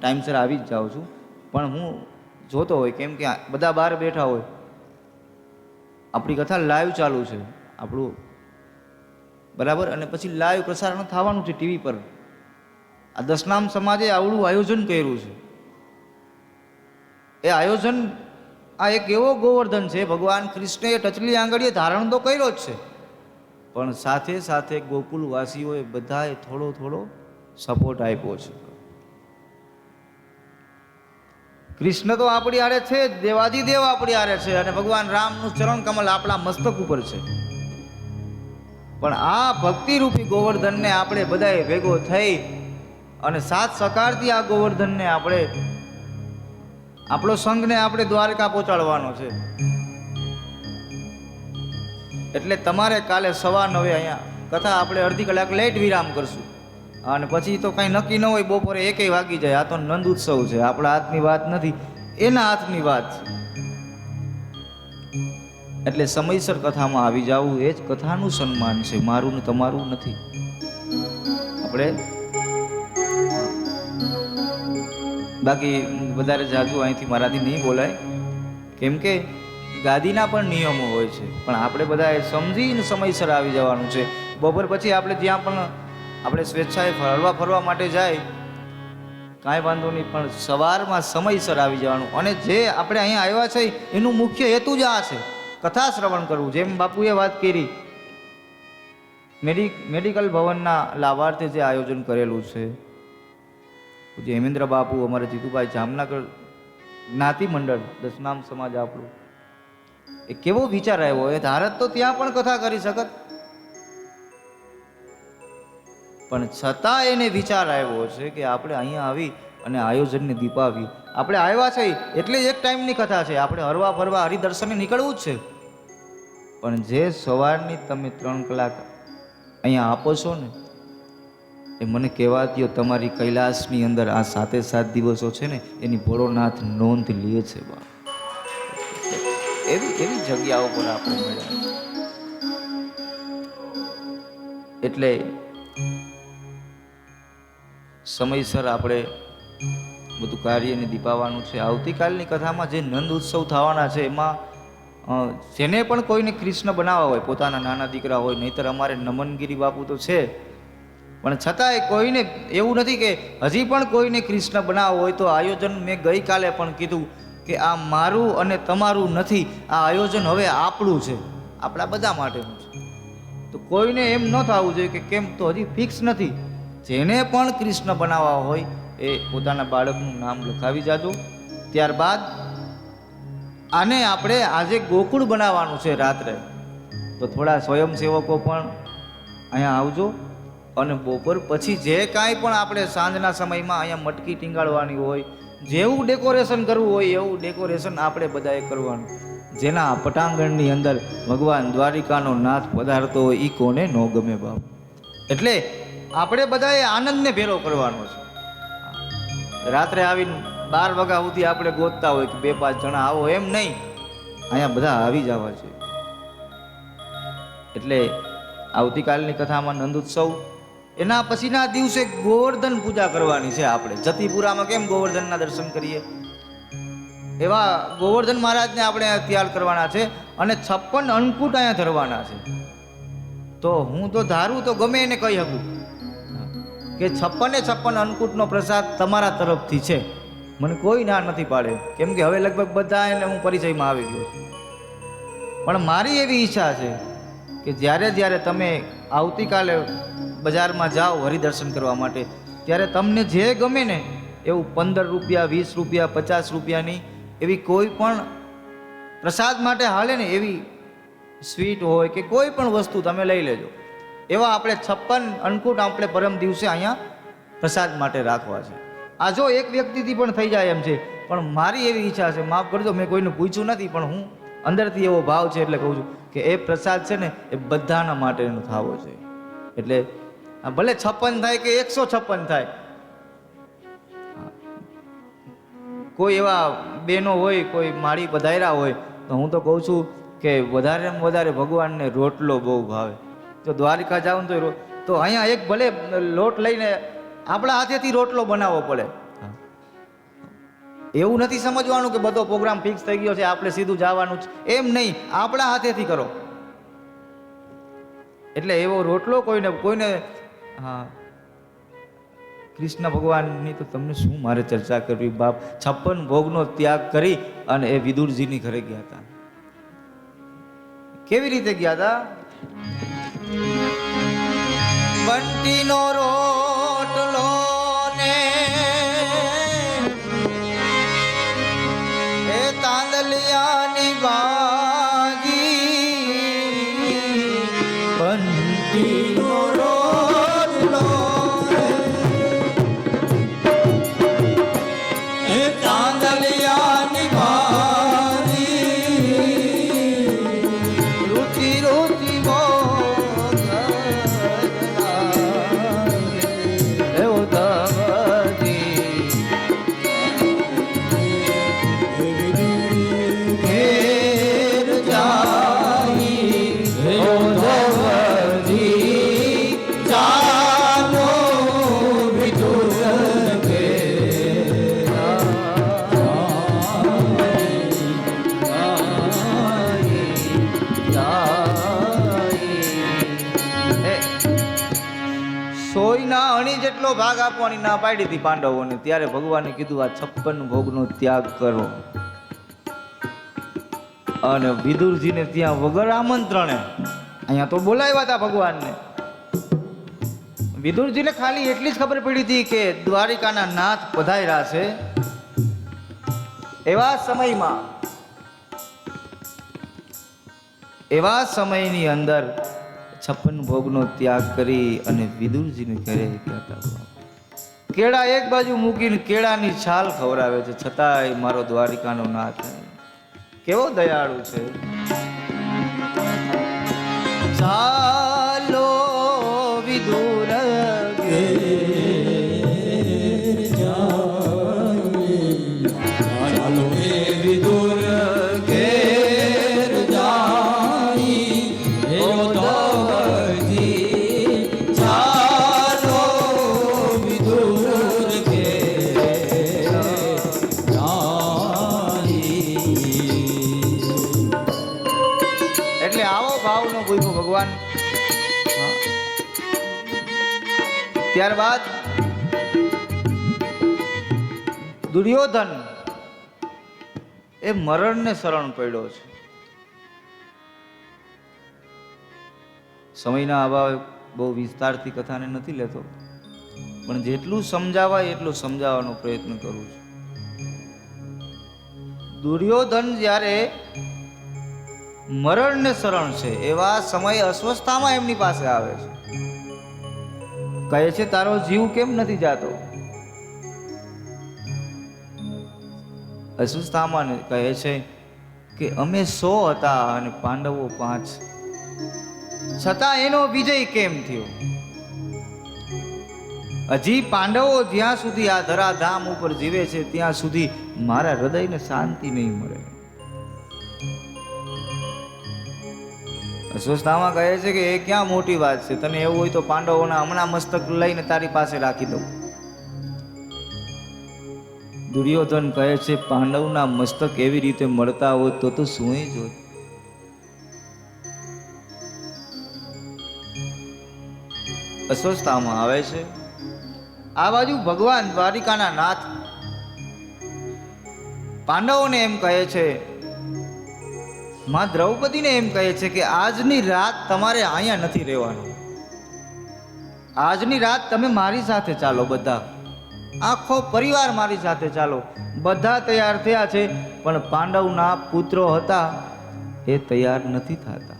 ટાઈમસર આવી જ જાઉં છું, પણ હું જોતો હોય કેમ કે બધા બહાર બેઠા હોય, આપણી કથા લાઈવ ચાલુ છે આપણું, બરાબર, અને પછી લાઈવ પ્રસારણ થવાનું છે ટીવી પર. આ દશનામ સમાજે આવડું આયોજન કર્યું છે. એ આયોજન આ એક એવો ગોવર્ધન છે, ભગવાન કૃષ્ણએ ટચલી આંગળીએ ધારણ તો કર્યો જ છે, પણ સાથે સાથે ગોકુલવાસીઓએ બધાએ થોડો થોડો સપોર્ટ આપ્યો છે. કૃષ્ણ તો આપણી આરે છે જ, દેવાધિદેવ આપણી આરે છે, અને ભગવાન રામનું ચરણ કમલ આપણા મસ્તક ઉપર છે. પણ આ ભક્તિરૂપી ગોવર્ધનને આપણે બધાએ ભેગો થઈ અને સાથ સહકારથી આ ગોવર્ધનને આપણે, આપણો સંઘને આપણે દ્વારકા પહોંચાડવાનો છે. એટલે તમારે કાલે 9:15 અહીંયા કથા આપણે અડધી કલાક લેટ વિરામ કરશું, અને પછી તો કાંઈ નક્કી ન હોય, બપોરે 1 વાગી જાય. આ તો નંદ ઉત્સવ છે, આપણા હાથની વાત નથી, એના હાથની વાત છે. એટલે સમયસર કથામાં આવી જવું એ જ કથાનું સન્માન છે, મારું ને તમારું નથી. આપણે બાકી વધારે જાજુ અહીંથી મારાથી નહીં બોલાય, કેમ કે ગાદીના પણ નિયમો હોય છે, પણ આપણે બધાએ સમજીને સમયસર આવી જવાનું છે. બપોર પછી આપણે જ્યાં પણ આપણે સ્વેચ્છાએ હરવા ફરવા માટે જાય કાંઈ વાંધો નહીં, પણ સવારમાં સમયસર આવી જવાનું. અને જે આપણે અહીંયા આવ્યા છે એનું મુખ્ય હેતુ જ આ છે, કથા શ્રવણ કરવું. જેમ બાપુએ વાત કરી, મેડિકલ ભવનના લાભાર્થે જે આયોજન કરેલું છે, જે હેમેન્દ્ર બાપુ, અમારે જીતુભાઈ જામનગર જ્ઞાતિ મંડળ દશનામ સમાજ આપણું, એ કેવો વિચાર આવ્યો. એ ધારત તો ત્યાં પણ કથા કરી શકત, પણ છતાં એને વિચાર આવ્યો છે કે આપણે અહીંયા આવી અને આયોજનને દીપાવી. આપણે આવ્યા છે એટલે એક ટાઈમની કથા છે, આપણે હરવા ફરવા હરિદર્શને નીકળવું જ છે, પણ જે સવારની તમે 3 કલાક અહીંયા આપો છો ને, એ મને કહેવા દો, તમારી કૈલાસની અંદર આ 7 દિવસો છે ને એની ભોળોનાથ નોંધ લે છે. બા એવી એવી જગ્યાઓ પર આપણે મળ્યા. એટલે સમયસર આપણે બધું કાર્યને દીપાવાનું છે. આવતીકાલની કથામાં જે નંદ ઉત્સવ થવાના છે એમાં જેને પણ કોઈને કૃષ્ણ બનાવવા હોય, પોતાના નાના દીકરા હોય, નહીતર અમારે નમનગીરી બાપુ તો છે, પણ છતાંય કોઈને એવું નથી કે હજી પણ કોઈને કૃષ્ણ બનાવવો હોય તો આયોજન મેં ગઈકાલે પણ કીધું કે આ મારું અને તમારું નથી, આ આયોજન હવે આપણું છે, આપણા બધા માટેનું છે. તો કોઈને એમ ન થવું જોઈએ કે કેમ, તો હજી ફિક્સ નથી. જેને પણ કૃષ્ણ બનાવવા હોય એ પોતાના બાળકનું નામ લખાવી જાજો. ત્યારબાદ આને આપણે આજે ગોકુળ બનાવવાનું છે રાત્રે, તો થોડા સ્વયંસેવકો પણ અહીંયા આવજો. અને બપોર પછી જે કાંઈ પણ આપણે સાંજના સમયમાં અહીંયા મટકી ટીંગાળવાની હોય, જેવું ડેકોરેશન કરવું હોય એવું ડેકોરેશન આપણે બધાએ કરવાનું. જેના પટાંગણની અંદર ભગવાન દ્વારિકાનો નાથ પધારતો હોય એ કોને ન ગમે બાપ. એટલે આપણે બધાએ આનંદને ભેરો કરવાનો છે. રાત્રે આવીને 12 વાગ્યા સુધી આપણે ગોતતા હોય કે 2-5 જણા આવો, એમ નહીં, અહીંયા બધા આવી જવા છે. એટલે આવતીકાલની કથામાં નંદ ઉત્સવ, એના પછીના દિવસે ગોવર્ધન પૂજા કરવાની છે. આપણે જતીપુરામાં કેમ ગોવર્ધનના દર્શન કરીએ, એવા ગોવર્ધન મહારાજને આપણે તૈયાર કરવાના છે, અને 56 અન્નકૂટ અહીંયા ધરવાના છે. તો હું તો ધારું તો ગમે એને કહી શકું કે 56 અન્નકૂટનો પ્રસાદ તમારા તરફથી છે, મને કોઈ ના નથી પાડે, કેમ કે હવે લગભગ બધા એને હું પરિચયમાં આવી ગયો છું. પણ મારી એવી ઈચ્છા છે કે જ્યારે જ્યારે તમે આવતીકાલે બજારમાં જાઓ હરિદર્શન કરવા માટે, ત્યારે તમને જે ગમે ને એવું 15 રૂપિયા, 20 રૂપિયા, 50 રૂપિયાની એવી કોઈ પણ પ્રસાદ માટે હાલે ને એવી સ્વીટ હોય કે કોઈ પણ વસ્તુ તમે લઈ લેજો. એવા આપણે 56 અન્નકૂટ આપણે પરમ દિવસે અહીંયા પ્રસાદ માટે રાખવા છે. આ જો એક વ્યક્તિથી પણ થઈ જાય એમ છે, પણ મારી એવી ઈચ્છા છે, માફ કરજો મેં કોઈને પૂછ્યું નથી, પણ હું અંદરથી એવો ભાવ છે એટલે કહું છું કે એ પ્રસાદ છે ને એ બધાના માટેનો થવો જોઈએ. એટલે ભલે 56 થાય કે 156 થાય, કોઈ એવા બહેનો હોય, કોઈ માળી પધાર્યા હોય, તો હું તો કહું છું કે વધારેમાં વધારે ભગવાનને રોટલો બહુ ભાવે. જો દ્વારિકા જાવ ને તો અહીંયા એક ભલે લોટ લઈને આપણા હાથેથી રોટલો બનાવવો પડે, એવું નથી સમજવાનું કે બધો પ્રોગ્રામ ફિક્સ થઈ ગયો છે, આપણે સીધું જવાનું છે, એમ નહીં, આપણા હાથેથી કરો. એટલે એવો રોટલો કોઈને કોઈને હા, કૃષ્ણ ભગવાનની તો તમને શું મારે ચર્ચા કરવી બાપ. 56 ભોગનો ત્યાગ કરી અને એ વિદુરજીની ઘરે ગયા હતા. કેવી રીતે ગયા હતા? બંટીનો રોટલો ને એ તાંદલિયાની ભાજી, બંટીનો રોટલો એ તાંદલિયાની ભાજી, રુચિ રુચિ સોયના અણી જેટલો ભાગ આપવાની ના પાડી હતી પાંડવોને. ત્યારે ભગવાને કીધું આ 56 ભોગનો ત્યાગ કરો. અને વિદુરજીને ત્યાં વગર આમંત્રણે અહીંયા તો બોલાવ્યા હતા ભગવાનને. વિદુરજીને ખાલી એટલી જ ખબર પડી હતી કે દ્વારિકાના નાથ પધાર્યા છે. એવા સમયની અંદર 56 ભોગનો ત્યાગ કરી અને વિદુરજીને ઘરે ગયા હતા. કેળા એક બાજુ મૂકીને કેળાની છાલ ખવડાવે છે, છતાંય મારો દ્વારિકાનો નાથ કેવો દયાળુ છે. ચાલો વિદુર ચાલો વિદુર ભગવાન. ત્યારબાદ દુર્યોધન એ મરણને શરણ પડ્યો છે. સમયના અભાવે બહુ વિસ્તારથી કથાને નથી લેતો, પણ જેટલું સમજાવાય એટલું સમજાવવાનો પ્રયત્ન કરું છું. દુર્યોધન જ્યારે મરણને શરણ છે એવા સમય અસ્વસ્થતામાં એમની પાસે આવે છે. કહે છે તારો જીવ કેમ નથી જાતો? અસ્વસ્થતામાં કહે છે કે અમે 100 હતા અને પાંડવો 5, છતાં એનો વિજય કેમ થયો? હજી પાંડવો જ્યાં સુધી આ ધરાધામ ઉપર જીવે છે ત્યાં સુધી મારા હૃદયને શાંતિ નહીં મળે. અસ્વસ્થતામાં કહે છે કે એ ક્યાં મોટી વાત છે, તને એવું હોય તો પાંડવોના હમણાં મસ્તક લઈને તારી પાસે રાખી દઉં. દુર્યોધન કહે છે પાંડવના મસ્તક એવી રીતે મળતા હોય તો શું જ હોય. અસ્વસ્થતામાં આવે છે. આ બાજુ ભગવાન દ્વારિકાના નાથ પાંડવોને એમ કહે છે, માં દ્રૌપદીને એમ કહે છે કે આજની રાત તમારે અહીંયા નથી રહેવાનું. આજની રાત તમે મારી સાથે ચાલો, બધા આખો પરિવાર મારી સાથે ચાલો. બધા તૈયાર થયા છે, પણ પાંડવના પુત્રો હતા એ તૈયાર નથી થતા.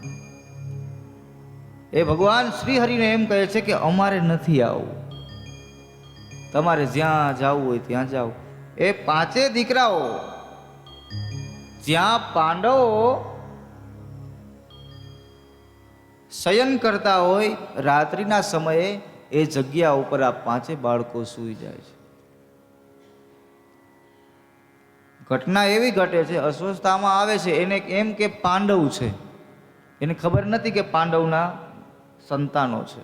એ ભગવાન શ્રી હરિને એમ કહે છે કે અમારે નથી આવવું, તમારે જ્યાં જવું હોય ત્યાં જાઓ. એ 5 દીકરાઓ જ્યાં પાંડવો શયન કરતા હોય રાત્રિના સમયે એ જગ્યા ઉપર આ 5 બાળકો સૂઈ જાય છે. ઘટના એવી ઘટે છે, અસ્વસ્થતામાં આવે છે, એને એમ કે પાંડવ છે, એને ખબર નથી કે પાંડવના સંતાનો છે.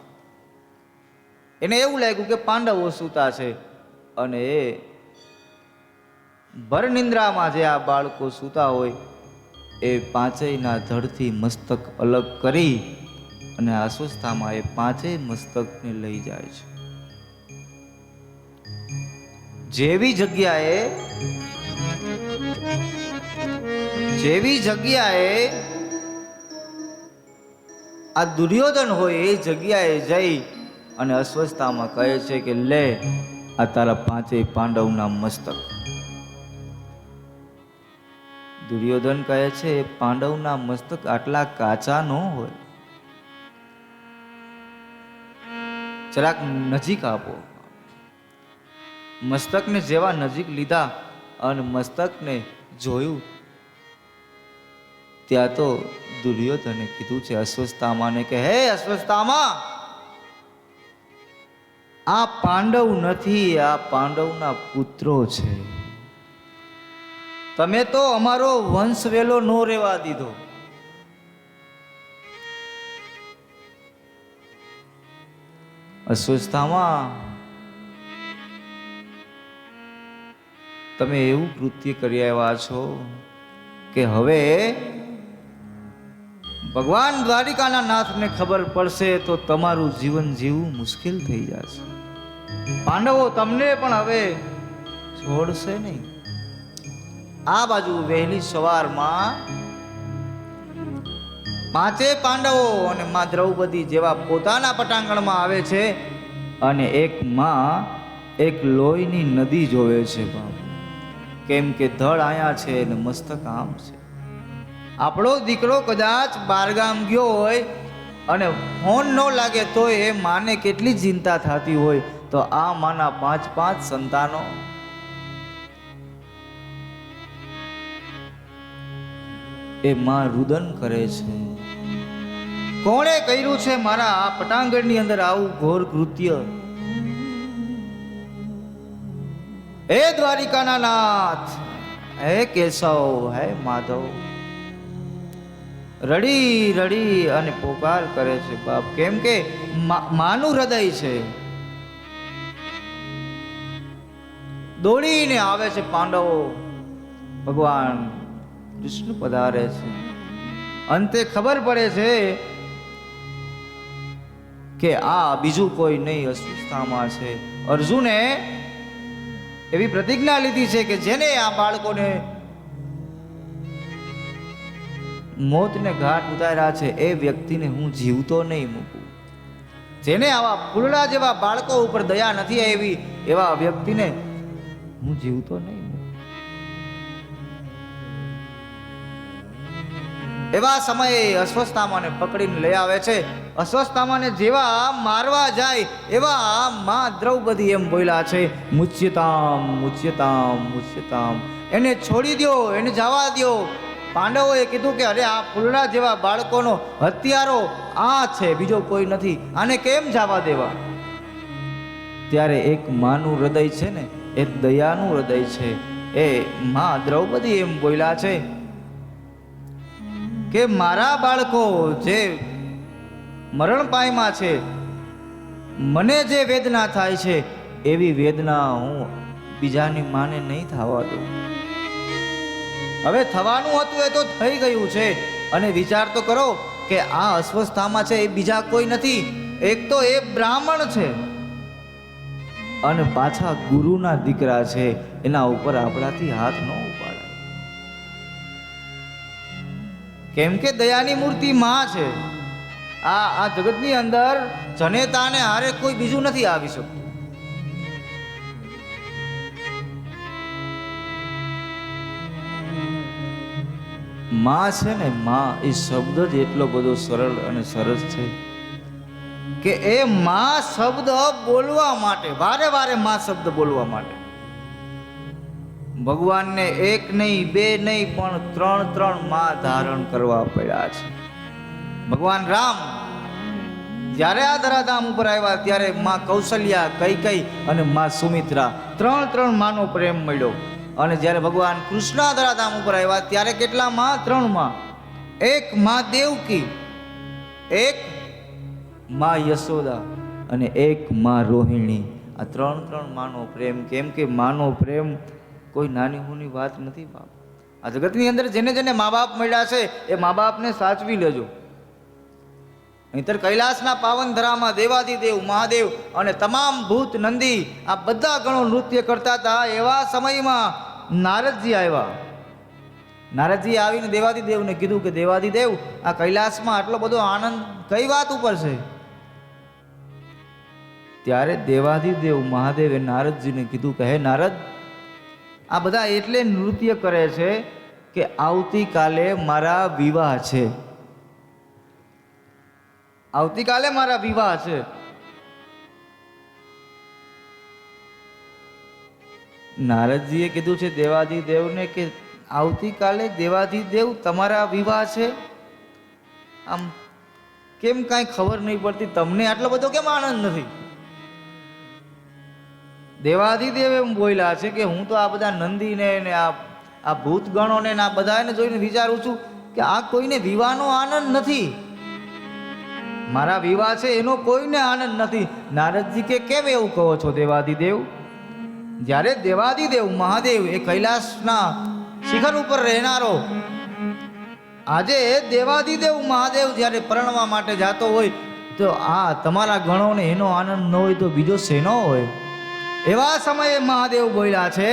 એને એવું લાગ્યું કે પાંડવો સૂતા છે અને એ ભર નિંદ્રામાં જે આ બાળકો સૂતા હોય એ પાંચેયના ધડથી મસ્તક અલગ કરી અને અસ્વસ્થામાં એ પાંચેય મસ્તકને લઈ જાય છે. જેવી જગ્યાએ આ દુર્યોધન હોય એ જગ્યાએ જઈ અને અસ્વસ્થામાં કહે છે કે લે આ તારા પાંચેય પાંડવના મસ્તક. દુર્યોધન કહે છે પાંડવના મસ્તક આટલા કાચા ન હોય, જરાક નજીક આપો. મસ્તકને જેવા નજીક લીધા અને મસ્તકને જોયું ત્યાં તો દુર્યોધને કીધું છે અસ્વસ્થામાને કે હે અસ્વસ્થામા, આ પાંડવ નથી, આ પાંડવના પુત્રો છે. તમે તો અમારો વંશ વેલો ન રહેવા દીધો. અસ્વસ્થામાં તમે એવું કૃત્ય કરી આવ્યા છો કે હવે ભગવાન દ્વારિકાના નાથને ખબર પડશે તો તમારું જીવન જીવવું મુશ્કેલ થઈ જશે. પાંડવો તમને પણ હવે છોડશે નહીં. આ બાજુ વહેલી સવારમાં પાંચે પાંડવો અને માં દ્રૌપદી જેવા પોતાના પટાંગણમાં આવે છે અને એક માં એક લોહીની નદી જોવે છે. બાપુ, કેમ કે ધડ આયા છે ને મસ્તક આમ છે. આપણો દીકરો કદાચ બારગામ ગયો હોય અને ફોન ન લાગે તો એ માને કેટલી ચિંતા થતી હોય, તો આ માના 5 સંતાનો એ માં રુદન કરે છે. કોણે કર્યું છે મારા આ પટાંગણની અંદર આવું ઘોર કૃત્ય? હે દ્વારિકાના નાથ, હે કેશવ, હે માધવ, રડી રડી અને પોકાર કરે છે બાપ. કેમ કે માનું હૃદય છે. દોડીને આવે છે પાંડવો. ભગવાન કૃષ્ણ પધારે છે. અંતે ખબર પડે છે કે આ બીજું કોઈ નહીં અસ્વસ્થામાં છે. અર્જુને એવી પ્રતિજ્ઞા લીધી છે કે જેને આ બાળકોને મોતને ઘાટ ઉતાર્યા છે એ વ્યક્તિને હું જીવતો નહીં મૂકું. જેને આવા ફૂલડા જેવા બાળકો ઉપર દયા નથી આવી એવા વ્યક્તિને હું જીવતો નહીં મૂકું. એવા સમયે અસ્વસ્થામાને પકડીને લઈ આવે છે. અસ્વસ્થામાને જેવા મારવા જાય એવા માં દ્રૌપદી એમ બોલ્યા છે, મુચ્યતામ મુચ્યતામ મુચ્યતામ, એને છોડી દો, એને જવા દો. પાંડવોએ કીધું કે અરે આ ફૂલડા જેવા બાળકોનો હત્યારો આ છે, બીજો કોઈ નથી, આને કેમ જવા દેવા? ત્યારે એક માનું હૃદય છે ને, એક દયાનું હૃદય છે. એ માં દ્રૌપદી એમ બોલ્યા છે કે મારા બાળકો જે મરણ પામ્યા છે, મને જે વેદના થાય છે એવી વેદના હું બીજાની માને નહીં થવા દઉં. હવે થવાનું હતું એ તો થઈ ગયું છે. અને વિચાર તો કરો કે આ અસ્વસ્થામાં છે એ બીજા કોઈ નથી, એક તો એ બ્રાહ્મણ છે અને પાછા ગુરુના દીકરા છે. એના ઉપર આપણાથી હાથ ન ઉપાડે. કેમ કે દયાની મૂર્તિ માં છે. આ જગતની અંદર જનેતાને હારે કોઈ બીજું નથી આવી શકતું. માં છે ને, માં એ શબ્દ જ એટલો બધો સરળ અને સરસ છે કે એ માં શબ્દ બોલવા માટે વારે વારે માં શબ્દ બોલવા માટે ભગવાનને એક નહીં, બે નહીં, પણ 3 માં ધારણ કરવા પડ્યા છે. ભગવાન રામ જ્યારે આ ધરાધામ ઉપર આવ્યા ત્યારે માં કૌશલ્યા, કૈકેયી અને માં સુમિત્રા 3 માનો પ્રેમ મળ્યો. અને જ્યારે ભગવાન કૃષ્ણ ધરાધામ ઉપર આવ્યા ત્યારે કેટલા માં? 3 માં. એક માં દેવકી, એક માં યશોદા અને એક માં રોહિણી. આ 3 માનો પ્રેમ. કેમ કે માનો પ્રેમ કોઈ નાની હોની વાત નથી બાપ. આ જગતની અંદર જેને જેને મા બાપ મળ્યા છે એ મા બાપને સાચવી લેજો. નહીંતર કૈલાસના પાવન ધરામાં દેવાધિદેવ મહાદેવ અને તમામ ભૂત નંદી આ બધા ગણો નૃત્ય કરતા હતા. એવા સમયમાં નારદજી આવ્યા. નારદજી આવીને દેવાધિદેવને કીધું કે દેવાધિદેવ, આ કૈલાસમાં આટલો બધો આનંદ કઈ વાત ઉપર છે? ત્યારે દેવાધિદેવ મહાદેવે નારદજીને કીધું કે હે નારદ, આ બધા એટલે નૃત્ય કરે છે કે આવતીકાલે મારા વિવાહ છે. આવતીકાલે મારા વિવાહ છે. નારદજીએ કીધું છે દેવાધિદેવને કે આવતીકાલે દેવાધિદેવ તમારા વિવાહ છે? આમ કેમ કાંઈ ખબર નહીં પડતી? તમને આટલો બધો કેમ આનંદ નથી? દેવાધિદેવ એમ બોલ્યા છે કે હું તો આ બધા નંદીને ને આ ભૂતગણોને આ બધાને જોઈને વિચારું છું કે આ કોઈને વિવાહનો આનંદ નથી. મારા વિવાહ છે એનો કોઈને આનંદ નથી. નારદજી કે કેમ એવું કહો છો દેવાધિદેવ? જ્યારે દેવાધિદેવ મહાદેવ એ કૈલાસના શિખર ઉપર રહેનારો, આજે દેવાધિદેવ મહાદેવ જ્યારે પરણવા માટે જાતો હોય તો આ તમારા ગણોને એનો આનંદ ન હોય તો બીજો શેનો હોય? એવા સમયે મહાદેવ બોલ્યા છે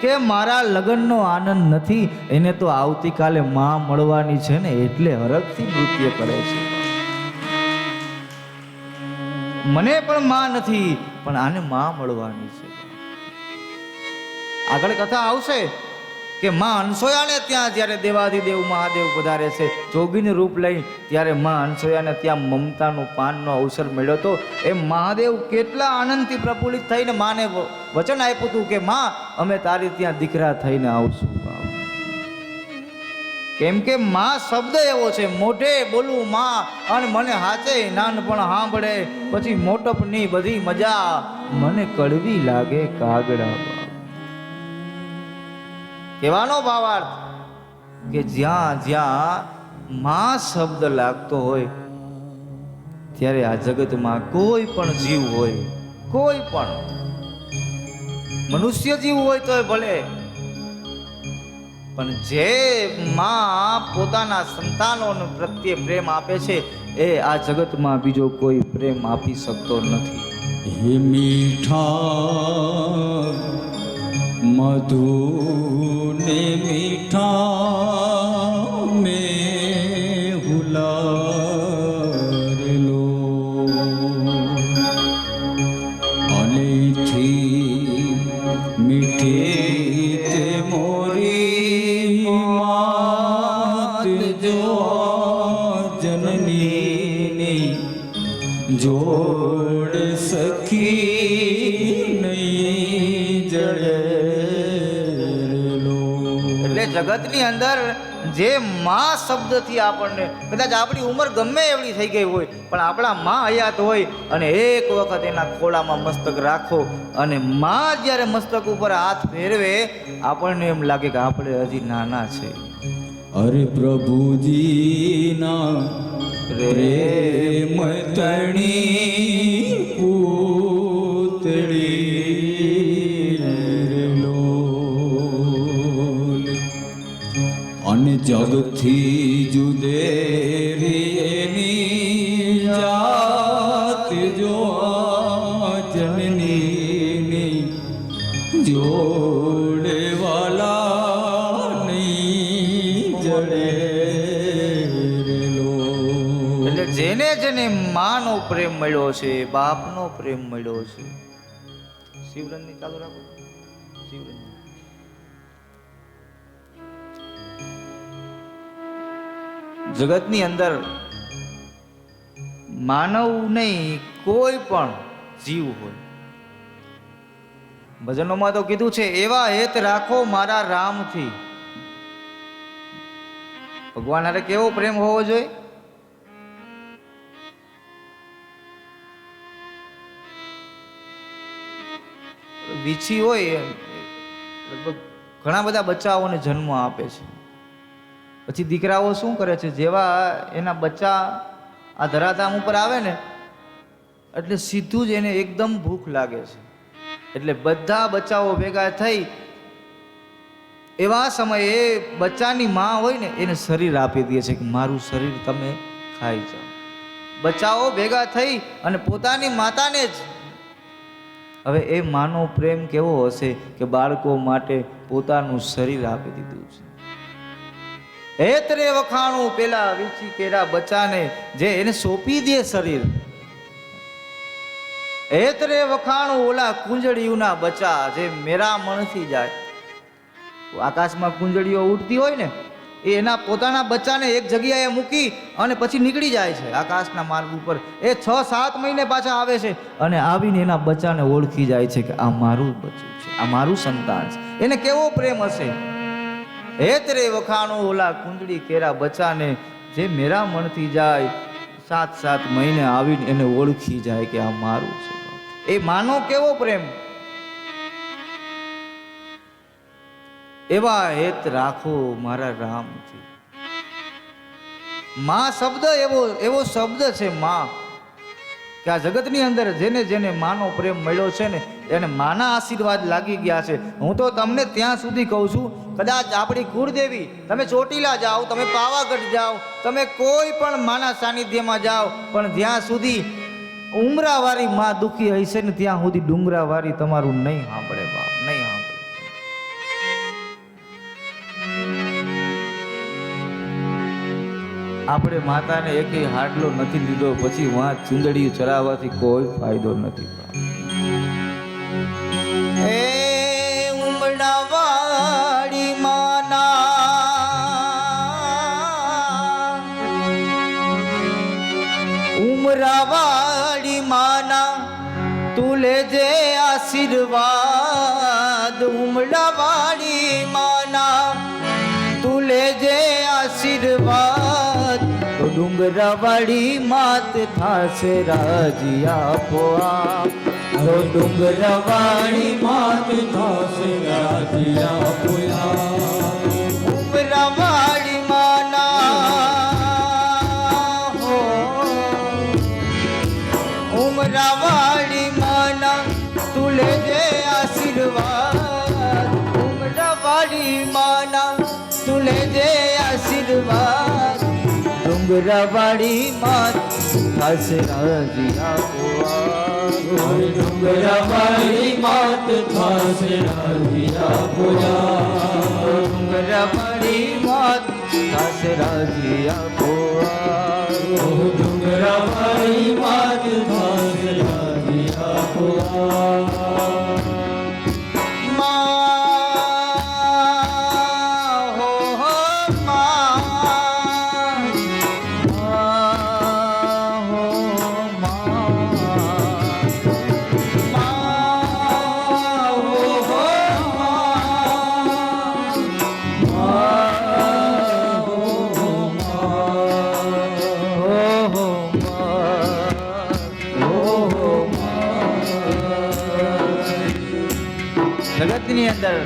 કે મારા લગ્નનો આનંદ નથી, એને તો આવતીકાલે માં મળવાની છે ને એટલે હરખથી નૃત્ય કરે છે. મને પણ માં નથી, પણ આને માં મળવાની છે. આગળ કથા આવશે કે માં અનસોયાને ત્યાં જ્યારે દેવાધિદેવ મહાદેવ પધારે છે જોગીનું રૂપ લઈ, ત્યારે માં અનસોયાને ત્યાં મમતાનું પાનનો અવસર મળ્યો હતો. એ મહાદેવ કેટલા આનંદથી પ્રફુલ્લિત થઈને માને વચન આપ્યું હતું કે માં, અમે તારી ત્યાં દીકરા થઈને આવશું. કેમ કે માં શબ્દ એવો છે, મોઢે બોલું માં અને મને હાચે નાનપણ સાંભળે, પછી મોટપની બધી મજા મને કડવી લાગે કાગડા. કહેવાનો ભાવાર્થ કે જ્યાં જ્યાં માં શબ્દ લાગતો હોય ત્યારે આ જગતમાં કોઈ પણ જીવ હોય, કોઈ પણ મનુષ્ય જીવ હોય તો ભલે, પણ જે માં પોતાના સંતાનો પ્રત્યે પ્રેમ આપે છે એ આ જગતમાં બીજો કોઈ પ્રેમ આપી શકતો નથી. હે મીઠા મધુ ને મીઠા મેં હુલારેલો, અનેથી મીઠી તે મોરી માત જો જનની જોડ સખી નહીં જડે. જગતની અંદર જે માં શબ્દથી આપણને કદાચ આપણી ઉંમર ગમે એવડી થઈ ગઈ હોય પણ આપણા માં હયાત હોય અને એક વખત એના ખોળામાં મસ્તક રાખો અને માં જ્યારે મસ્તક ઉપર હાથ ફેરવે આપણને એમ લાગે કે આપણે હજી નાના છે. અરે પ્રભુજીના પ્રેમ તણી પૂતળી અને જગતથી જુદેરી એની જાત જો જનની જોડે વાલા નહીં જડે. એટલે જેને જેને માનો પ્રેમ મળ્યો છે, બાપનો પ્રેમ મળ્યો છે. શિવરંગની ચાલુ રાખો. શિવરંગ જગતની અંદર માનવ નહીં કોઈ પણ જીવ હોય, ભજનોમાં તો કીધું છે એવા હેત રાખો મારા રામથી. ભગવાન હારે કેવો પ્રેમ હોવો જોઈએ? વીછી હોય લગભગ ઘણા બધા બચ્ચાઓને જન્મ આપે છે. પછી દીકરાઓ શું કરે છે, જેવા એના બચ્ચા આ ધરાધામ ઉપર આવે ને એટલે સીધું જ એને એકદમ ભૂખ લાગે છે એટલે બધા બચ્ચાઓ ભેગા થઈ એવા સમયે બચ્ચાની માં હોય ને એને શરીર આપી દે છે કે મારું શરીર તમે ખાઈ જાઓ. બચ્ચાઓ ભેગા થઈ અને પોતાની માતાને જ, હવે એ માનો પ્રેમ કેવો હશે કે બાળકો માટે પોતાનું શરીર આપી દીધું છે. હેતરે વખાણું પેલા વીચી કેરા બચ્ચાને જે એને સોંપી દે શરીર. હેતરે વખાણું ઓલા કુંજળીઓના બચ્ચા જે મેરા મણથી જાય. આકાશમાં કુંજળીઓ ઉડતી હોય ને એ એના પોતાના બચ્ચાને એક જગ્યાએ મૂકી અને પછી નીકળી જાય છે આકાશના માર્ગ ઉપર. એ 6-7 મહિને પાછા આવે છે અને આવીને એના બચ્ચાને ઓળખી જાય છે કે આ મારું બચ્ચું છે, આ મારું સંતાન છે. એને કેવો પ્રેમ હશે. હેતરે વખાણું ઓલા કુંજળી કેરા બચ્ચાને જે મેરા મનથી જાય, 7-7 મહિને આવીને એને ઓળખી જાય કે આ મારું છે. એ માનો કેવો પ્રેમ. એવા હેત રાખો મારા રામથી. માં શબ્દ એવો શબ્દ છે માં, કે આ જગતની અંદર જેને જેને માનો પ્રેમ મળ્યો છે ને એને માના આશીર્વાદ લાગી ગયા છે. હું તો તમને ત્યાં સુધી કહું છું, કદાચ આપણી કુળદેવી, તમે ચોટીલા જાઓ, તમે પાવાગઢ જાઓ, તમે કોઈ પણ માના સાનિધ્યમાં જાઓ, પણ જ્યાં સુધી ઉમરાવાળી માં દુખી હશે ને ત્યાં સુધી ડુંગરાવાળી તમારું નહીં સાંભળે બાપ, નહીં સાંભળે. આપણે માતાને એકેય હાડલો નથી લીધો, પછી વાં ચૂંદડી ચરાવવાથી કોઈ ફાયદો નથી. એ ઉમડાવાળી માના, ઉમરાવાળી માના તું લેજે આશીર્વાદ. ઉમડાવાળી માના તું લેજે આશીર્વાદ. તો ડુંગરાવાળી માત થાશે રાજી આપોઆપ. તો ડુંગરાવાળી માત થાશે રાજી આપોઆપ. ઉમરાવાળી માના હો, ઉમરાવાળી માના તું લેજે આશીર્વાદ. ઉમરાવાળી માના તું લેજે આશીર્વાદ. ડુંગરાવાળી માત થાશે રાજી આપોઆપ. ડુંગરાવાળી માત થાશે રાજી આપોઆપ. ડુંગરાવાળી માત થાશે રાજી આપોઆપ. ડુંગરાવાળી માત થાશે રાજી આપોઆપ. જગતની અંદર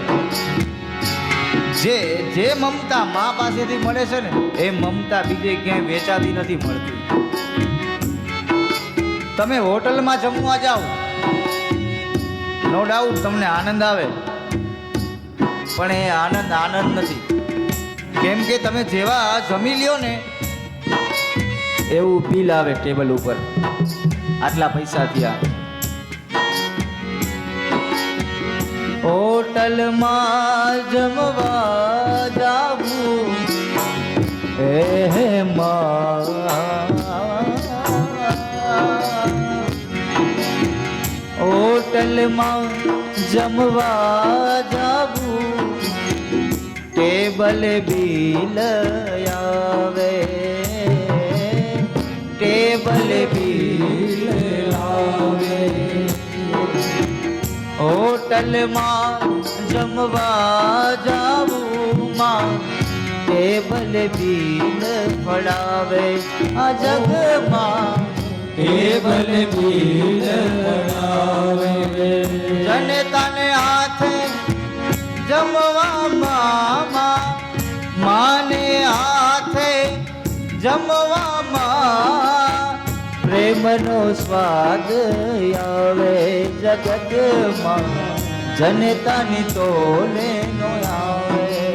જે મમતા મા પાસેથી મળે છે ને એ મમતા બીજે ક્યાંય વેચાતી નથી મળતી. તમે હોટલમાં જમવા જાઓ, નો ડાઉટ તમને આનંદ આવે, પણ એ આનંદ નથી. કેમ કે તમે જેવા જમી લ્યો ને એવું બિલ આવે ટેબલ ઉપર, આટલા પૈસા થયા. હોટલમાં જમવા જાવું હે માં, હોટલમાં જમવા જાવું ટેબલ બિલ આવે, ટેબલ બિલ આવે. હોટલમાં જમવા જાવું માં ટેબલ બિલ ફળાવે. આ જગમાં ટેબલ બિલ ફળાવે. જનતાને હાથે જમવામાં, માને હાથે જમવામાં પ્રેમનો સ્વાદ આવે. જગતમાં જનતાની તોલે નો આવે.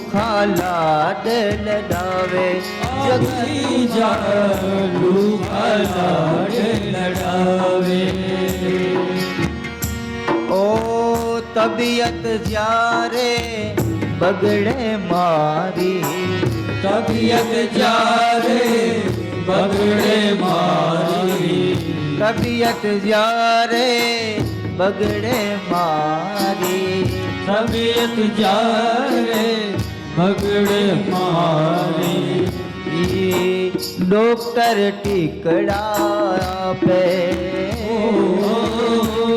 લુખા લાડ લડાવે જગતી જાલુ ખલાડે લડાવે ઓ તબિયત જ્યારે બગડે મારી તબિયત જ્યારે બગડે મારી તબિયત જ્યારે બગડે મારી તબિયત જ્યારે બગડે મારી ઈ ડોક્ટર ટીકડા આપે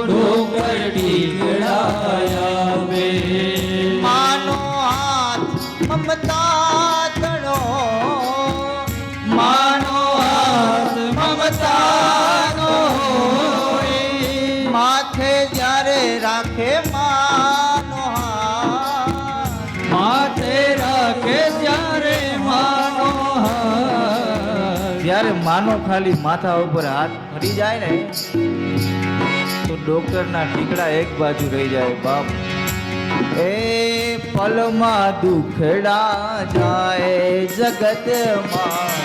ડોકર ટીકડાયા બે માનો હાથ મમતા તણો માનો હાથ મમતાનો હોય માથે જ્યારે રાખે માનો હાથ માથે રાખે ત્યારે માનો હાથ જ્યારે માનો ખાલી માથા ઉપર હાથ ફરી જાય ને તો ડોક્ટરના ટીકડા એક બાજુ રહી જાય બાપ એ પલમાં દુખડા જાય જગતમાં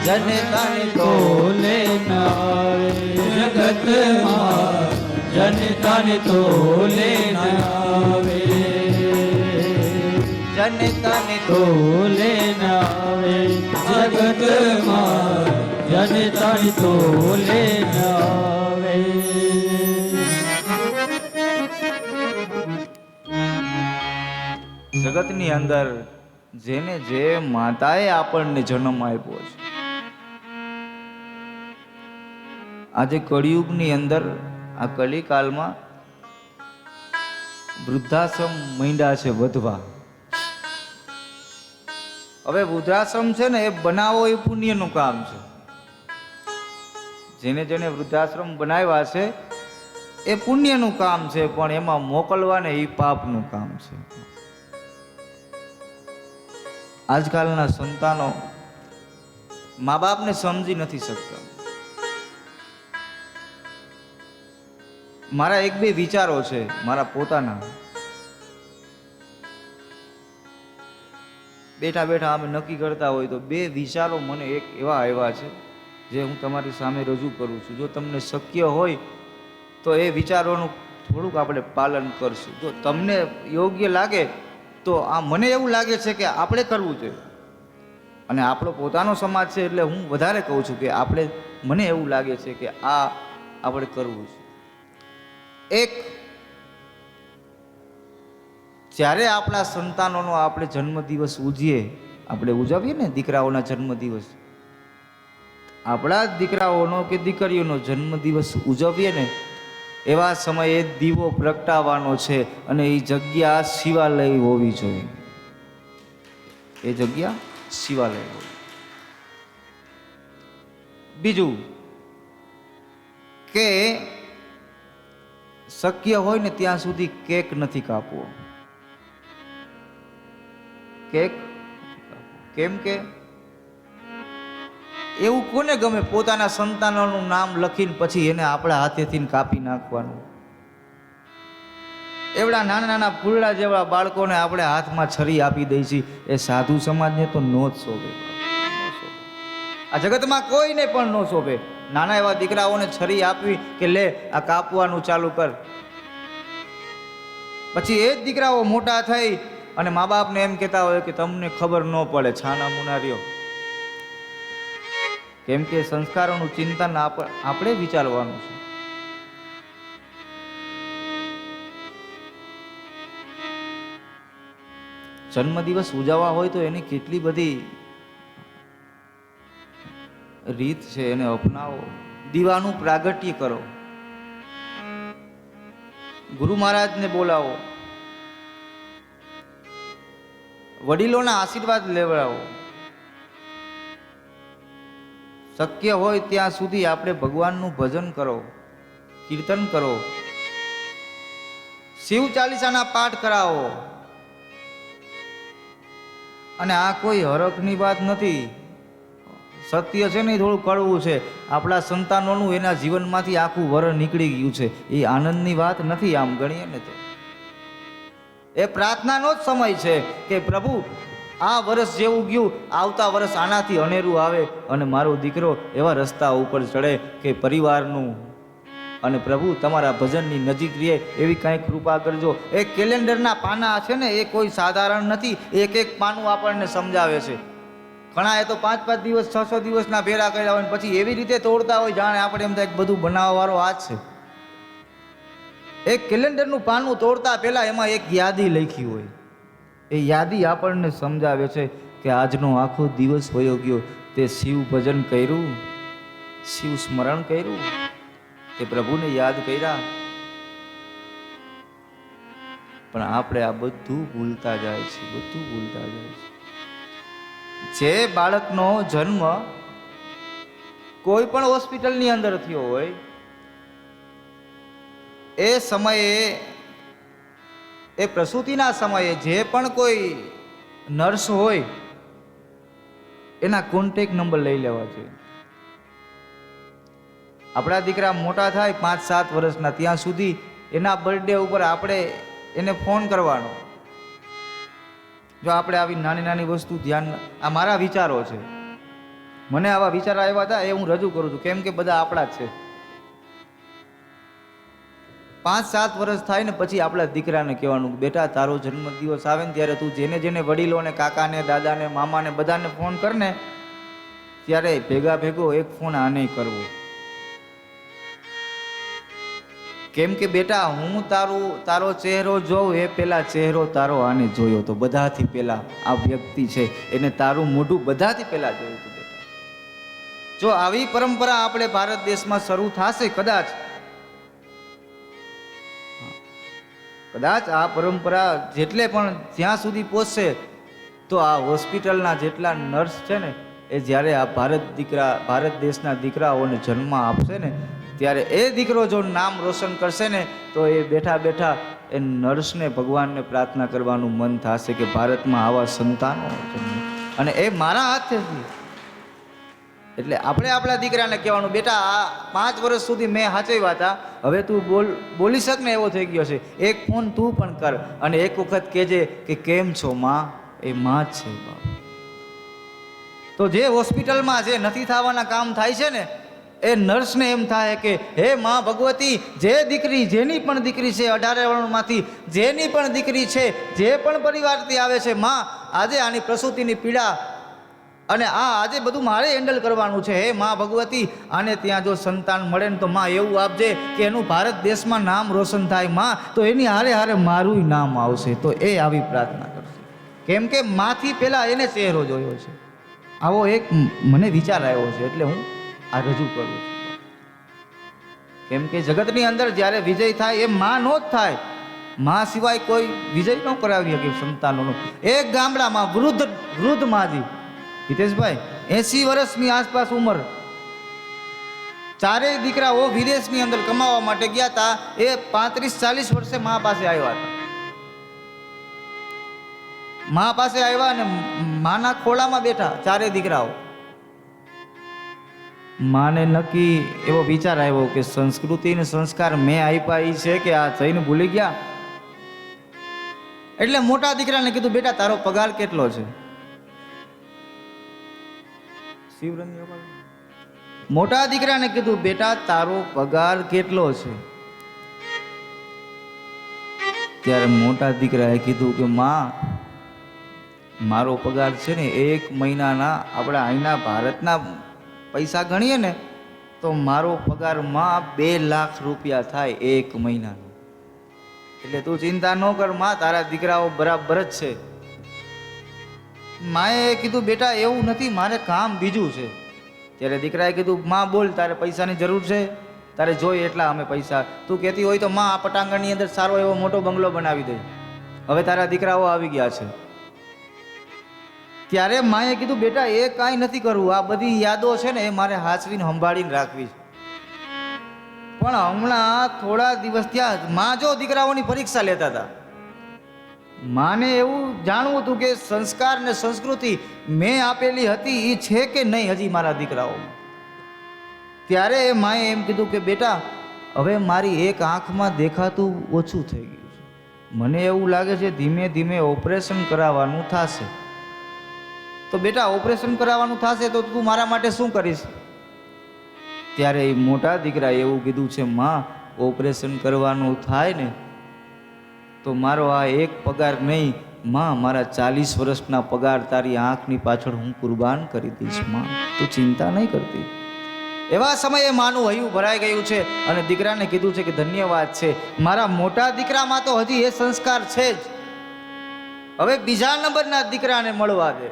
જનતાને તો તોલે નાવે જગતમાં જનતાને તોલે નાવે જનતાને તો તોલે નાવે જગતમાં જનતાને તોલે નાવે જગતની અંદર જેને જે માતાએ આપણને જન્મ આપ્યો છે આજે કળિયુગની અંદર આ કલિકાલમાં વૃદ્ધાશ્રમ માંડ્યા છે વધવા. હવે વૃદ્ધાશ્રમ છે ને એ બનાવો એ પુણ્યનું કામ છે. જેને જેને વૃદ્ધાશ્રમ બનાવ્યા છે એ પુણ્યનું કામ છે, પણ એમાં મોકલવા ને એ પાપનું કામ છે. આજકાલના સંતાનો મા બાપને સમજી નથી શકતા. મારા એક બે વિચારો છે મારા પોતાના. બેઠા બેઠા અમે નક્કી કરતા હોય તો બે વિચારો મને એક એવા આવ્યા છે જે હું તમારી સામે રજૂ કરું છું. જો તમને શક્ય હોય તો એ વિચારોનું થોડુંક આપણે પાલન કરશું. જો તમને યોગ્ય લાગે તો આ મને એવું લાગે છે કે આપણે કરવું જોઈએ, અને આપણો પોતાનો સમાજ છે એટલે હું વધારે કહું છું કે મને એવું લાગે છે કે આ આપણે કરવું છે. એક, જ્યારે આપણા સંતાનોનો આપણે જન્મદિવસ આપણે ઉજવીએ ને દીકરાઓના જન્મદિવસ, આપણા જ દીકરાઓનો કે દીકરીઓનો જન્મદિવસ ઉજવીએ ને એવા સમયે દીવો પ્રગટાવવાનો છે, અને એ જગ્યા શિવાલય હોવી જોઈએ. એ જગ્યા શિવાલય હોવી. બીજું કે શક્ય હોય ને ત્યાં સુધી કેક નથી કાપવો. કેક કેમ કે એવું કોને ગમે પોતાના સંતાનોનું નામ લખીને પછી એને આપણા હાથેથી કાપી નાખવાનું? એવડા નાના નાના ફૂલડા જેવડા બાળકોને આપણે હાથમાં છરી આપી દઈ છીએ. એ સાધુ સમાજને તો નો જ શોભે. આ જગતમાં કોઈને પણ નો શોભે. નાના એવા દીકરાઓને છરી આપવી કે લે આ કાપવાનું ચાલુ કર. પછી એ જ દીકરાઓ મોટા થઈ અને મા બાપને એમ કહેતા હોય કે તમને ખબર ન પડે, છાના મુનારીઓ. કેમ કે સંસ્કારોનું ચિંતન આપણે વિચારવાનું છે. જન્મદિવસ ઉજવવા હોય તો એની કેટલી બધી રીત છે, એને અપનાવો. દીવાનું પ્રાગટ્ય કરો, ગુરુ મહારાજને બોલાવો, વડીલોના આશીર્વાદ લેવડાવો. શક્ય હોય ત્યાં સુધી આપણે ભગવાનનું ભજન કરો, કીર્તન કરો, શિવ ચાલીસાના પાઠ કરાવો. અને આ કોઈ હરખની વાત નથી. સત્ય છે ને એ થોડું કડવું છે. આપણા સંતાનોનું એના જીવનમાંથી આખું વર નીકળી ગયું છે. એ આનંદની વાત નથી આમ ગણીએ ને તો. એ પ્રાર્થનાનો જ સમય છે કે પ્રભુ આ વર્ષ જેવું ગયું, આવતા વર્ષ આનાથી અનેરું આવે અને મારો દીકરો એવા રસ્તા ઉપર ચડે કે પરિવારનું અને પ્રભુ તમારા ભજનની નજીક રહે એવી કાંઈ કૃપા કરજો. એ કેલેન્ડરના પાના છે ને એ કોઈ સાધારણ નથી. એક એક પાનું આપણને સમજાવે છે. ઘણા એ તો 5-5 દિવસ 6-6 દિવસના ભેરા કર્યા હોય પછી એવી રીતે તોડતા હોય જાણે આપણે એમ થાય બધું બનાવવાવાળો હાથ છે. એક કેલેન્ડરનું પાનું તોડતા પહેલા એમાં એક યાદી લખી હોય. એ યાદી આપણને સમજાવે છે કે આજનો આખો દિવસ વયો ગયો, તે શિવ ભજન કર્યું, શિવ સ્મરણ કર્યું, તે પ્રભુને યાદ કર્યા. પણ આપણે આ બધું ભૂલતા જાય છે, બધું ભૂલતા જાય છે. જે બાળકનો જન્મ કોઈ પણ હોસ્પિટલની અંદર થયો હોય એ સમયે, એ પ્રસૂતિના સમયે જે પણ કોઈ નર્સ હોય એના કોન્ટેક્ટ નંબર લઈ લેવા જોઈએ. આપણા દીકરા મોટા થાય 5-7 વર્ષના ત્યાં સુધી એના બર્થડે ઉપર આપણે એને ફોન કરવાનો. જો આપણે આવી નાની નાની વસ્તુ ધ્યાન, આ મારા વિચારો છે, મને આવા વિચારો આવ્યા હતા એ હું રજૂ કરું છું, કેમ કે બધા આપણા જ છે. 5-7 વર્ષ થાય ને પછી આપણા દીકરાને કહેવાનું, બેટા તારો જન્મદિવસ આવે ને ત્યારે તું જેને જેને વડીલોને, કાકાને, દાદાને, મામાને બધાને ફોન કર ને ત્યારે ભેગા ભેગો એક ફોન આને કરવો. કેમ કે બેટા હું તારો ચહેરો જોઉં એ પહેલા ચહેરો તારો આને જોયો તો, બધાથી પહેલા આ વ્યક્તિ છે એને તારું મોઢું બધાથી પહેલા જોયું હતું બેટા. જો આવી પરંપરા આપણે ભારત દેશમાં શરૂ થશે, કદાચ આ પરંપરા જેટલે પણ જ્યાં સુધી પહોંચશે તો આ હોસ્પિટલના જેટલા નર્સ છે ને એ જ્યારે આ ભારત દેશના દીકરાઓને જન્મ આપશે ને ત્યારે એ દીકરો જો નામ રોશન કરશે ને તો એ બેઠા બેઠા એ નર્સને, ભગવાનને પ્રાર્થના કરવાનું મન થશે કે ભારતમાં આવા સંતાનો જન્મે અને એ મારા હાથેથી. એટલે આપણે આપણા દીકરાને કહેવાનું, બેટા આ 5 વર્ષ સુધી મેં સાચવ્યા હતા, હવે તું બોલી શક ને એવો થઈ ગયો છે, એક ફોન તું પણ કર અને એક વખત કહેજે કે કેમ છો માં. એ માં જ છે બાપ. તો જે હોસ્પિટલમાં જે નથી થવાના કામ થાય છે ને એ નર્સને એમ થાય કે હે માં ભગવતી, જે દીકરી, જેની પણ દીકરી છે 18 વર્ષમાંથી જેની પણ દીકરી છે, જે પણ પરિવારથી આવે છે, માં આજે આની પ્રસૂતિની પીડા અને આજે બધું મારે હેન્ડલ કરવાનું છે. હે માં ભગવતી, આને ત્યાં જો સંતાન મળે ને તો માં એવું આપજે કે એનું ભારત દેશમાં નામ રોશન થાય. માં તો એની હારે હારે મારું નામ આવશે. તો એ આવી પ્રાર્થના કરશે, કેમ કે માથી પહેલા એને ચહેરો જોયો છે. આવો એક મને વિચાર આવ્યો છે એટલે હું આ રજૂ કરું છું. કેમ કે જગતની અંદર જ્યારે વિજય થાય એ માં નો જ થાય. માં સિવાય કોઈ વિજય ન કરાવી શકે સંતાનોનો. એક ગામડામાં વૃદ્ધ માજી હિતેશભાઈ 80 વર્ષની આસપાસ ઉંમર, 4 દીકરાઓ વિદેશની અંદર કમાવા માટે ગયા હતા. એ 35-40 વર્ષે મા પાસે આવ્યા હતા. મા પાસે આવ્યા અને માના ખોળામાં બેઠા 4 દીકરાઓ. માને નક્કી એવો વિચાર આવ્યો કે સંસ્કૃતિ અને સંસ્કાર મેં આપ્યા છે કે આ જઈને ભૂલી ગયા. એટલે મોટા દીકરાને કીધું, બેટા તારો પગાર કેટલો છે? મોટા દીકરાને કીધું, બેટા તારો પગાર કેટલો છે? ત્યારે મોટા દીકરાએ કીધું કે માં, મારો પગાર છે ને 1 મહિનાના આપણા અહીંના ભારતના પૈસા ગણીએ ને તો મારો પગાર માં 2 લાખ રૂપિયા થાય 1 મહિનાનો. એટલે તું ચિંતા ન કર માં, તારા દીકરાઓ બરાબર જ છે. માએ કીધું, બેટા એવું નથી, મારે કામ બીજું છે. ત્યારે દીકરાએ કીધું, માં બોલ, તારે પૈસાની જરૂર છે, તારે જોઈએ એટલા અમે પૈસા. તું કહેતી હોય તો માં આ પટાંગણની અંદર સારો એવો મોટો બંગલો બનાવી દે. હવે તારા દીકરાઓ આવી ગયા છે. ત્યારે માએ કીધું, બેટા એ કાંઈ નથી કરવું, આ બધી યાદો છે ને એ મારે હાચવીને સંભાળીને રાખવી છે. પણ હમણાં થોડા દિવસ ત્યાં માં જો દીકરાઓની પરીક્ષા લેતા હતા. માને એવું જાણવું હતું કે સંસ્કાર ને સંસ્કૃતિ મેં આપેલી હતી એ છે કે નહીં હજી મારા દીકરાઓ. ત્યારે માએ એમ કીધું કે બેટા હવે મારી એક આંખમાં દેખાતું ઓછું થઈ ગયું છે, મને એવું લાગે છે ધીમે ધીમે ઓપરેશન કરાવવાનું થશે. તો બેટા ઓપરેશન કરાવવાનું થશે તો તું મારા માટે શું કરીશ? ત્યારે એ મોટા દીકરાએ એવું કીધું છે, માં ઓપરેશન કરવાનું થાય ને તો મારો આ એક પગાર નહીં માં, મારા 40 વર્ષના પગાર તારી આંખની પાછળ હું કુરબાન કરી દઈશ માં, તું ચિંતા નહીં કરતી. એવા સમયે માનું હૈયું ભરાઈ ગયું છે અને દીકરાને કીધું છે કે ધન્યવાદ છે, મારા મોટા દીકરામાં તો હજી એ સંસ્કાર છે જ, હવે બીજા નંબરના દીકરાને મળવા દે.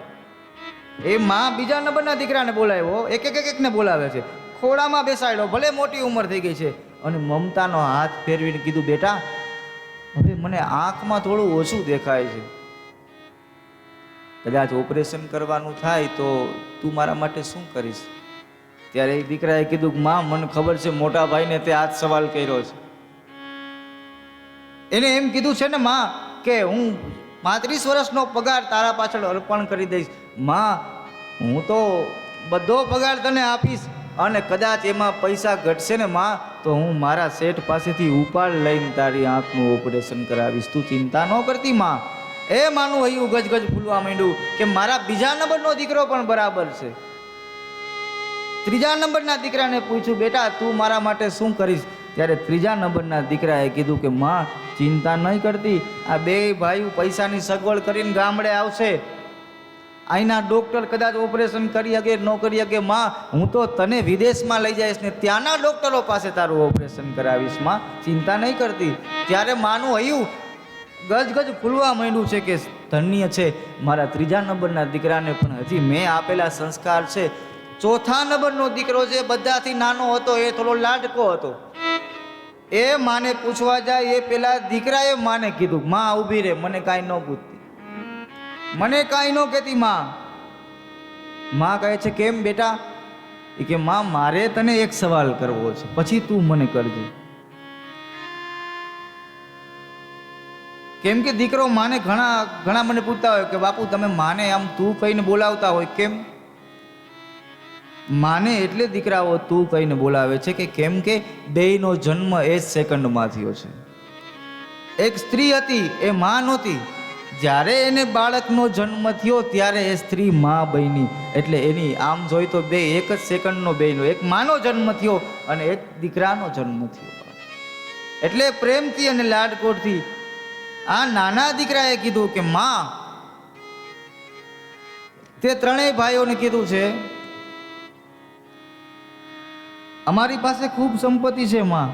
એ માં બીજા નંબરના દીકરાને બોલાવ્યો, એકને બોલાવે છે, ખોળામાં બેસાડ્યો, ભલે મોટી ઉંમર થઈ ગઈ છે, અને મમતાનો હાથ ફેરવીને કીધું બેટા હવે મને આંખમાં થોડું ઓછું દેખાય છે, કદાચ ઓપરેશન કરવાનું થાય તો તું મારા માટે શું કરીશ? ત્યારે એ દીકરાએ કીધું કે માં મને ખબર છે મોટા ભાઈને તે આજ સવાલ કર્યો છે, એને એમ કીધું છે ને માં કે હું 35 વર્ષનો પગાર તારા પાછળ અર્પણ કરી દઈશ માં, હું તો બધો પગાર તને આપીશ અને કદાચ એમાં પૈસા ઘટશે ને માં તો હું મારા શેઠ પાસેથી ઉપાડ લઈને તારી આંખનું ઓપરેશન કરાવીશ, તું ચિંતા ન કરતી માં. એ માનું હૈયું ગજગજ ફૂલવા માંડ્યું કે મારા બીજા નંબરનો દીકરો પણ બરાબર છે. ત્રીજા નંબરના દીકરાને પૂછ્યું બેટા તું મારા માટે શું કરીશ? ત્યારે ત્રીજા નંબરના દીકરાએ કીધું કે માં ચિંતા નહીં કરતી, આ બે ભાઈઓ પૈસાની સગવડ કરીને ગામડે આવશે, અહીંના ડૉક્ટર કદાચ ઓપરેશન કરી શકે ન કરી શકે માં, હું તો તને વિદેશમાં લઈ જઈશ ને ત્યાંના ડૉક્ટરો પાસે તારું ઓપરેશન કરાવીશ માં, ચિંતા નહીં કરતી. ત્યારે માનું હૈયું ગજગજ ફૂલવા માંડ્યું છે કે ધન્ય છે મારા ત્રીજા નંબરના દીકરાને પણ હજી મેં આપેલા સંસ્કાર છે. ચોથા નંબરનો દીકરો જે બધાથી નાનો હતો એ થોડો લાડકો હતો, એ માને પૂછવા જાય એ પેલા દીકરાએ માને કીધું માં ઊભી રહે, મને કાંઈ ન પૂછતી, મને કાંઈ ન કહેતી માં. માં કહે છે કેમ બેટા? એ કે માં મારે તને એક સવાલ કરવો છે પછી તું મને કરજે. કેમ કે દીકરો માને ઘણા મને પૂછતા હોય કે બાપુ તમે માને આમ તું કહીને બોલાવતા હોય કેમ? માને એટલે દીકરાઓ તું કહીને બોલાવે છે કે કેમ કે બેયનો જન્મ એ જ સેકન્ડમાં થયો છે. એક સ્ત્રી હતી એ માં નહોતી, જ્યારે એને બાળકનો જન્મ થયો ત્યારે એ સ્ત્રી માં બની, એટલે એની આમ જોઈ તો બે એક જ સેકન્ડનો બેયનો, એક માનો જન્મ થયો અને એક દીકરાનો જન્મ થયો. એટલે પ્રેમથી અને લાડકોટથી આ નાના દીકરાએ કીધું કે માં, તે ત્રણેય ભાઈઓને કીધું છે અમારી પાસે ખૂબ સંપત્તિ છે માં.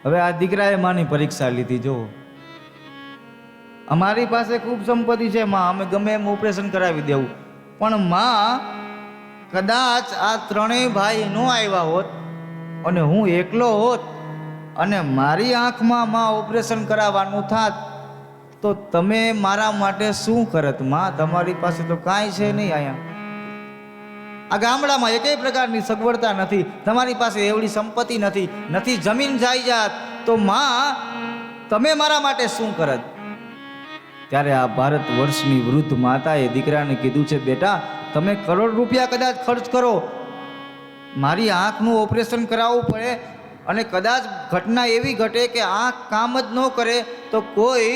હવે આ દીકરાએ માની પરીક્ષા લીધી, જો અમારી પાસે ખૂબ સંપત્તિ છે માં, અમે ગમે એમ ઓપરેશન કરાવી દેવું, પણ માં કદાચ આ ત્રણેય ભાઈ ન આવ્યા હોત અને હું એકલો હોત અને મારી આંખમાં માં ઓપરેશન કરાવવાનું થાત તો તમે મારા માટે શું કરત માં? તમારી પાસે તો કાંઈ છે નહીં, અહીંયા આ ગામડામાં એકેય પ્રકારની સગવડતા નથી, તમારી પાસે એવડી સંપત્તિ નથી જમીન જાયદાદ, તો માં તમે મારા માટે શું કરત? ત્યારે આ ભારત વર્ષની વૃદ્ધ માતાએ દીકરાને કીધું છે બેટા તમે કરોડ રૂપિયા કદાચ ખર્ચ કરો, મારી આંખનું ઓપરેશન કરાવવું પડે અને કદાચ ઘટના એવી ઘટે કે આંખ કામ જ ન કરે તો કોઈ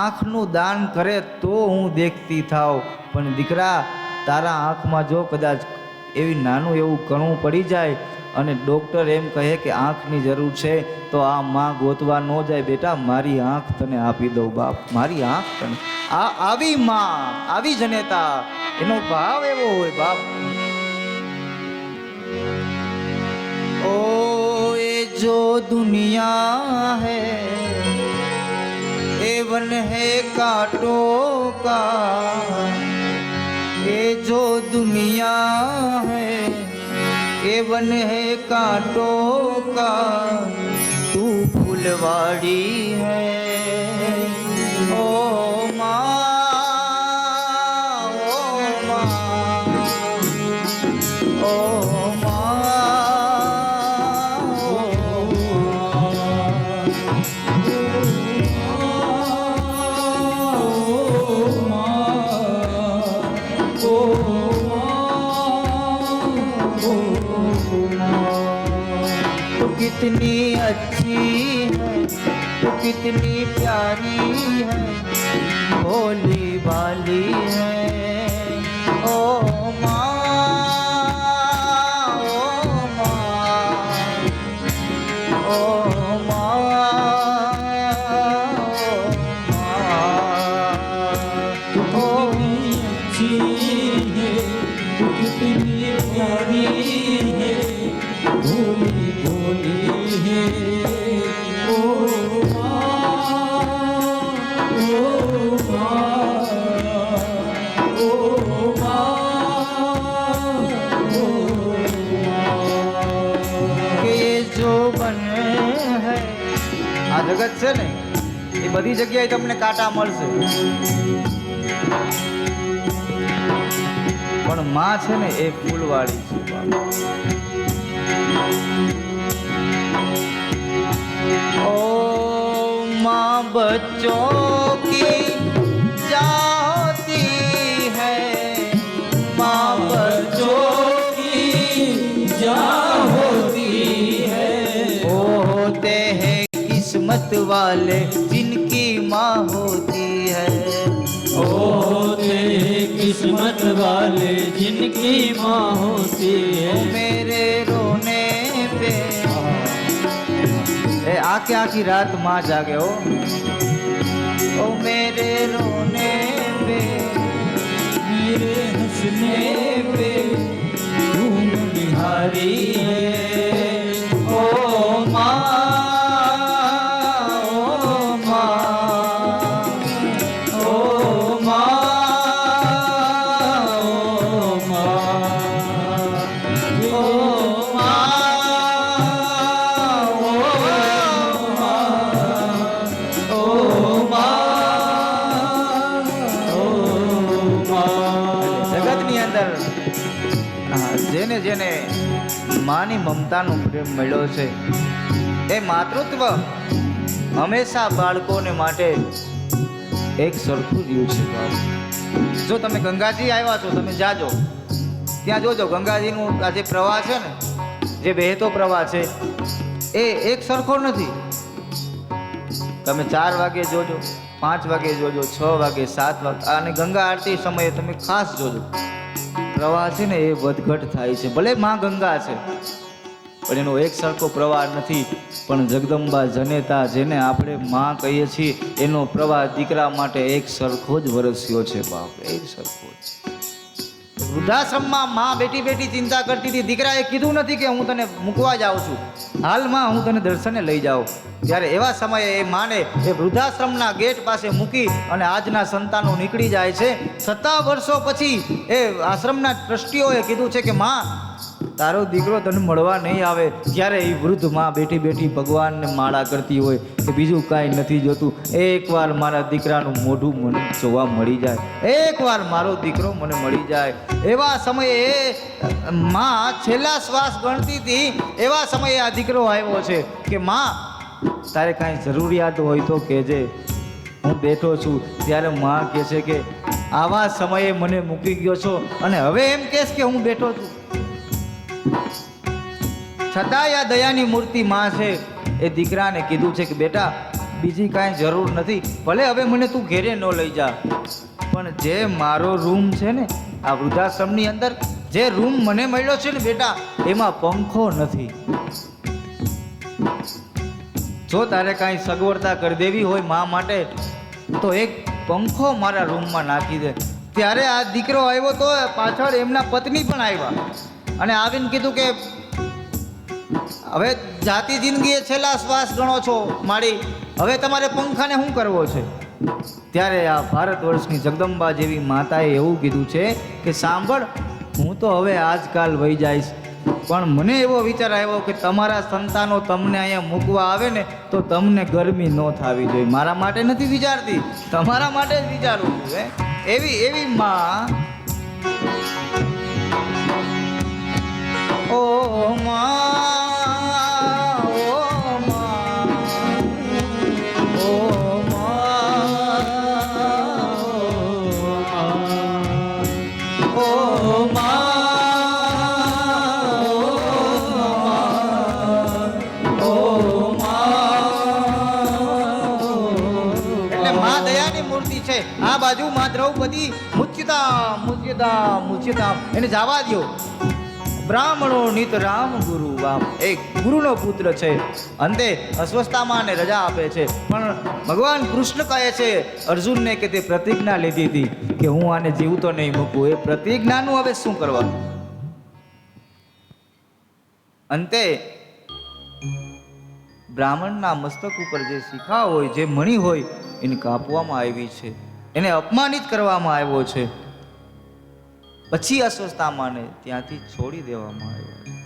આંખનું દાન કરે તો હું દેખતી થાવ, પણ દીકરા તારા આંખમાં જો કદાચ એવી નાનું એવું કણું પડી જાય અને ડૉક્ટર એમ કહે કે આંખની જરૂર છે તો આ માં ગોતવા ન જાય બેટા, મારી આંખ તને આપી દઉં બાપ, મારી આંખ તને. આવી માં, આવી જનેતા, એનો ભાવ એવો હોય બાપ. ओ ये जो दुनिया है ये वन है कांटों का, ये जो दुनिया है ये वन है कांटों का, तू फुलवाड़ी है ओ माँ, ओ माँ, ओ कितनी अच्छी है तो कितनी प्यारी है, भोली भाली है કે ये जो बने है આ જગત છે ને એ બધી જગ્યાએ તમને કાંટા મળશે, પણ માં છે ને એ ફૂલવાળી છે બાપ. ओ माँ बच्चों की जाती है, माँ बच्चों की जा होती है, वो होते हैं किस्मत वाले जिनकी माँ होती है. ओ होते किस्मत वाले जिनकी माँ होती है. मेरे रोने पे ए आके आखी रात माँ जागे हो. ओ मेरे रोने पे मेरे हंसने पे तुम निहारी है. ओ माँ, ओ माँ, ओ माँ, ओ माँ, ओ माँ, ओ જગતની અંદર જેને જેને માની મમતાનો પ્રેમ મળ્યો છે એ માતૃત્વ હંમેશા બાળકોને માટે એક સરખું રહ્યું છે બાપ. જો તમે ગંગાજી આવ્યા છો, તમે જાજો ત્યાં જોજો ગંગાજીનું આ જે પ્રવાહ છે ને, જે વહેતો પ્રવાહ છે એ એક સરખો નથી. તમે 4 વાગે જોજો, 5 વાગે જોજો, 6 વાગે, 7 વાગે, અને ગંગા આરતી સમયે તમે ખાસ જોજો પ્રવાહ છે ને એ વધઘટ થાય છે. ભલે માં ગંગા છે પણ એનો એક સરખો પ્રવાહ નથી. પણ જગદંબા જનેતા જેને આપણે માં કહીએ છીએ એનો પ્રવાહ દીકરા માટે એક સરખો જ વરસ્યો છે બાપ, એક સરખો જ. વૃદ્ધાશ્રમમાં માં બેઠી બેઠી ચિંતા કરતી હતી. દીકરાએ કીધું નથી કે હું તને મૂકવા જાઉં છું, હાલમાં હું તને દર્શને લઈ જાઉં. ત્યારે એવા સમયે એ માને એ વૃદ્ધાશ્રમના ગેટ પાસે મૂકી અને આજના સંતાનો નીકળી જાય છે. 7 વર્ષો પછી એ આશ્રમના ટ્રસ્ટીઓએ કીધું છે કે માં તારો દીકરો તને મળવા નહીં આવે. ત્યારે એ વૃદ્ધ માં બેઠી બેઠી ભગવાનને માળા કરતી હોય કે બીજું કાંઈ નથી જોતું, એકવાર મારા દીકરાનું મોઢું મને જોવા મળી જાય, એકવાર મારો દીકરો મને મળી જાય. એવા સમયે માં છેલ્લા શ્વાસ ગણતી હતી. એવા સમયે આ દીકરો આવ્યો છે કે માં તારે કાંઈ જરૂરિયાત હોય તો કહેજે, હું બેઠો છું. ત્યારે માં કહે છે કે આવા સમયે મને મૂકી ગયો છો અને હવે એમ કહેશ કે હું બેઠો છું. છતાંય આ દયાની મૂર્તિ માં છે એ દીકરાને કીધું છે કે બેટા બીજી કાંઈ જરૂર નથી, ભલે હવે મને તું ઘેરે ન લઈ જા, પણ જે મારો રૂમ છે ને આ વૃદ્ધાશ્રમની અંદર જે રૂમ મને મળ્યો છે ને બેટા એમાં પંખો નથી. જો તારે કાંઈ સગવડતા કરી દેવી હોય મા માટે તો એક પંખો મારા રૂમમાં નાખી દે. ત્યારે આ દીકરો આવ્યો તો પાછળ એમના પત્ની પણ આવ્યા અને આવીને કીધું કે હવે જાતિ જિંદગીએ છેલ્લા શ્વાસ ગણો છો મારી, હવે તમારે પંખાને શું કરવો છે? ત્યારે આ ભારત વર્ષની જગદંબા જેવી માતાએ એવું કીધું છે કે સાંભળ, હું તો હવે આજકાલ વહી જઈશ, પણ મને એવો વિચાર આવ્યો કે તમારા સંતાનો તમને અહીંયા મૂકવા આવે ને તો તમને ગરમી ન થવી જોઈએ. મારા માટે નથી વિચારતી, તમારા માટે જ વિચારું છું. એવી એવી માં. ઓ માં, ઓ માં, ઓ માં, ઓ માં. આ બાજુ માં દ્રૌપદી મુચ્યતા મુચ્યતા મુચ્યતા એને જવા દો. બ્રાહ્મણો નિત રામ ગુરુ બાપ, એક ગુરુનો પુત્ર છે. અંતે અસ્વસ્થતામાં રજા આપે છે, પણ ભગવાન કૃષ્ણ કહે છે અર્જુનને કે તે પ્રતિજ્ઞા લીધી હતી કે હું આને જીવતો નહીં મૂકું. એ પ્રતિજ્ઞાનું હવે શું કરવાનું? અંતે બ્રાહ્મણના મસ્તક ઉપર જે શિખા હોય, જે મણી હોય એને કાપવામાં આવી છે, એને અપમાનિત કરવામાં આવ્યો છે. પછી અશ્વત્થામાને ત્યાંથી છોડી દેવામાં આવ્યા છે.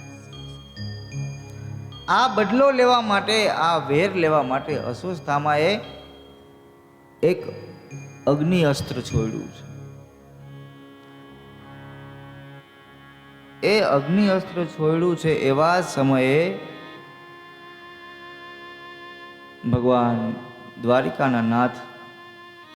આ બદલો લેવા માટે, આ વેર લેવા માટે અશ્વત્થામાએ એક અગ્નિ અસ્ત્ર છોડ્યું છે. એ અગ્નિ અસ્ત્ર છોડ્યું છે એવા સમયે ભગવાન દ્વારિકાના નાથ